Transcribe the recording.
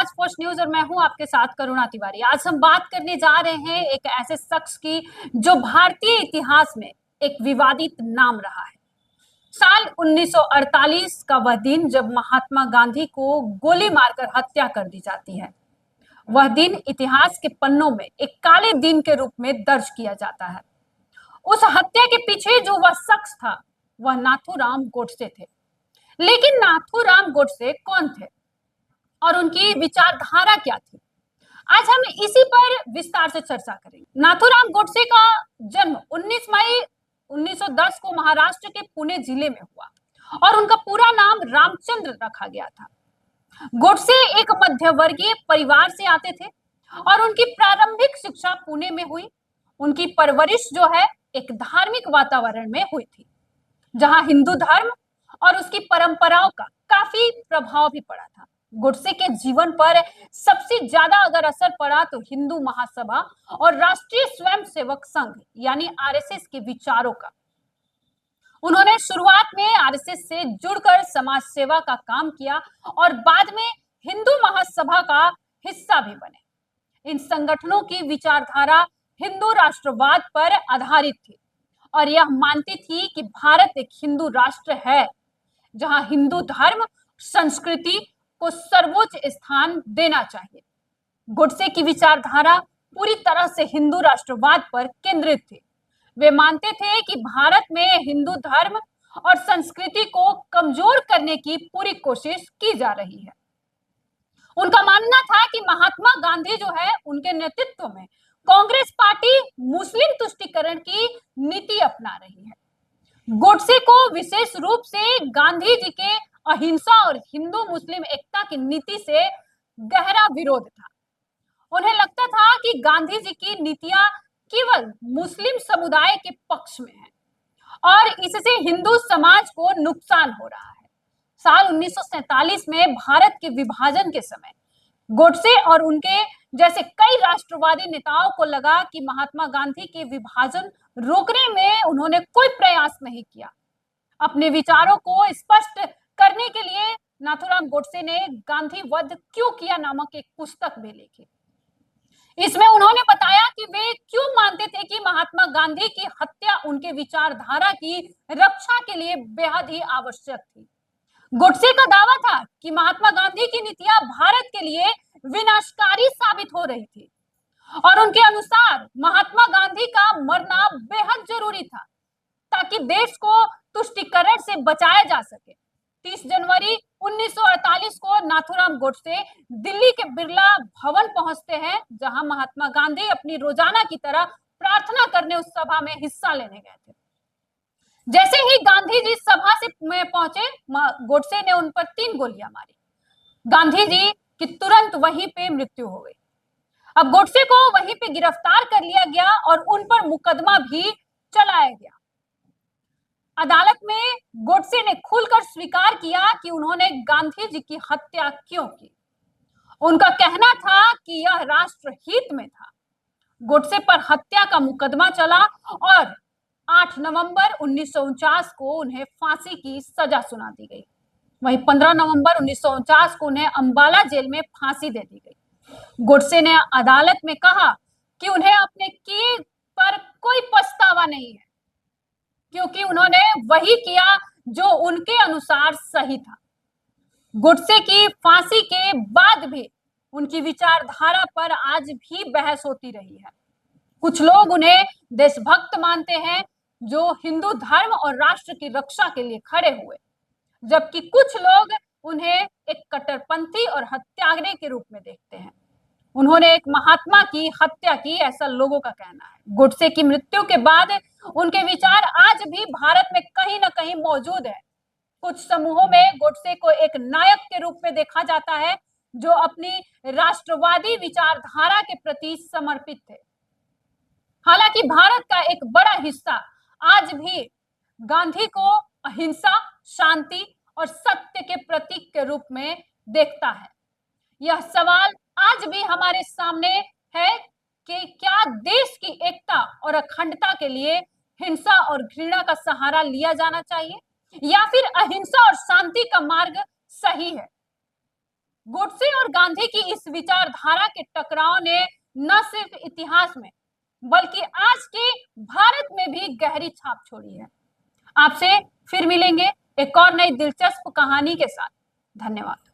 आज first news और मैं हूं आपके साथ करुणा तिवारी। आज हम बात करने जा रहे हैं एक ऐसे शख्स की जो भारतीय इतिहास में एक विवादित नाम रहा है। साल 1948 का वह दिन जब महात्मा गांधी को गोली मारकर हत्या कर दी जाती है। वह दिन इतिहास के पन्नों में एक काले दिन के रूप में दर्ज किया जाता है। उस हत्या के पीछे जो वह शख्स था वह नाथूराम गोडसे थे। लेकिन नाथूराम गोडसे कौन थे और उनकी विचारधारा क्या थी, आज हम इसी पर विस्तार से चर्चा करेंगे। नाथूराम गोडसे का जन्म 19 मई 1910 को महाराष्ट्र के पुणे जिले में हुआ और उनका पूरा नाम रामचंद्र रखा गया था। गोडसे एक मध्यवर्गीय परिवार से आते थे और उनकी प्रारंभिक शिक्षा पुणे में हुई। उनकी परवरिश जो है एक धार्मिक वातावरण में हुई थी, जहां हिंदू धर्म और उसकी परंपराओं का काफी प्रभाव भी पड़ा था। गोडसे के जीवन पर सबसे ज्यादा अगर असर पड़ा तो हिंदू महासभा और राष्ट्रीय स्वयंसेवक संघ यानी आरएसएस के विचारों का। उन्होंने शुरुआत में आरएसएस से जुड़कर समाज सेवा का काम किया और बाद में हिंदू महासभा का हिस्सा भी बने। इन संगठनों की विचारधारा हिंदू राष्ट्रवाद पर आधारित थी और यह मानती थी कि भारत एक हिंदू राष्ट्र है जहां हिंदू धर्म संस्कृति को सर्वोच्च स्थान देना चाहिए। गोडसे की विचारधारा पूरी तरह से हिंदू राष्ट्रवाद पर केंद्रित थी। वे मानते थे कि भारत में हिंदू धर्म और संस्कृति को कमजोर करने की पूरी कोशिश की जा रही है। उनका मानना था कि महात्मा गांधी जो है उनके नेतृत्व में कांग्रेस पार्टी मुस्लिम तुष्टीकरण की नीति अपना रही है। गोडसे को विशेष रूप से गांधी जी के अहिंसा और हिंदू मुस्लिम एकता की नीति से गहरा विरोध था। उन्हें लगता था कि गांधी जी की नीतियां केवल मुस्लिम समुदाय के पक्ष में है और इससे हिंदू समाज को नुकसान हो रहा है। साल 1947 में भारत के विभाजन के समय गोडसे और उनके जैसे कई राष्ट्रवादी नेताओं को लगा कि महात्मा गांधी के विभाजन रोकने में उन्होंने कोई प्रयास नहीं किया। अपने विचारों को स्पष्ट करने के लिए नाथूराम गोडसे ने गांधी वध क्यों किया नामक एक पुस्तक भी लिखी। इसमें उन्होंने बताया कि वे क्यों मानते थे कि महात्मा गांधी की हत्या उनके विचारधारा की रक्षा के लिए बेहद ही आवश्यक थी। गोडसे का दावा था कि महात्मा गांधी की नीतियां भारत के लिए विनाशकारी साबित हो रही थी और उनके अनुसार महात्मा गांधी का मरना बेहद जरूरी था ताकि देश को तुष्टीकरण से बचाया जा सके। 30 जनवरी 1948 को नाथूराम गोडसे दिल्ली के बिरला भवन पहुंचते हैं, जहां महात्मा गांधी अपनी रोजाना की तरह प्रार्थना करने उस सभा में हिस्सा लेने गए थे। जैसे ही गांधी जी सभा से में पहुंचे, गोडसे ने उन पर 3 गोलियां मारी। गांधी जी की तुरंत वहीं पे मृत्यु हो गई। अब गोडसे को वहीं पे गिरफ्तार कर लिया गया और उन पर मुकदमा भी चलाया गया। अदालत में गोडसे ने खुलकर स्वीकार किया कि उन्होंने गांधी जी की हत्या क्यों की। उनका कहना था कि यह राष्ट्रहित में था। गोडसे पर हत्या का मुकदमा चला और 8 नवंबर 1949 को उन्हें फांसी की सजा सुना दी गई। वहीं 15 नवंबर 1949 को उन्हें अंबाला जेल में फांसी दे दी गई। गोडसे ने अदालत में कहा कि उन्हें अपने किए पर कोई पछतावा नहीं है, क्योंकि उन्होंने वही किया जो उनके अनुसार सही था। गोडसे की फांसी के बाद भी उनकी विचारधारा पर आज भी बहस होती रही है। कुछ लोग उन्हें देशभक्त मानते हैं जो हिंदू धर्म और राष्ट्र की रक्षा के लिए खड़े हुए, जबकि कुछ लोग उन्हें एक कट्टरपंथी और हत्यारे के रूप में देखते हैं। उन्होंने एक महात्मा की हत्या की, ऐसा लोगों का कहना है। गोडसे की मृत्यु के बाद उनके विचार आज भी भारत में कहीं ना कहीं मौजूद है। कुछ समूहों में गोडसे को एक नायक के रूप में देखा जाता है जो अपनी राष्ट्रवादी विचारधारा के प्रति समर्पित थे। हालांकि भारत का एक बड़ा हिस्सा आज भी गांधी को अहिंसा, शांति और सत्य के प्रतीक के रूप में देखता है। यह सवाल आज भी हमारे सामने है कि क्या देश की एकता और अखंडता के लिए हिंसा और घृणा का सहारा लिया जाना चाहिए या फिर अहिंसा और शांति का मार्ग सही है। गोडसे और गांधी की इस विचारधारा के टकराव ने न सिर्फ इतिहास में बल्कि आज के भारत में भी गहरी छाप छोड़ी है। आपसे फिर मिलेंगे एक और नई दिलचस्प कहानी के साथ। धन्यवाद।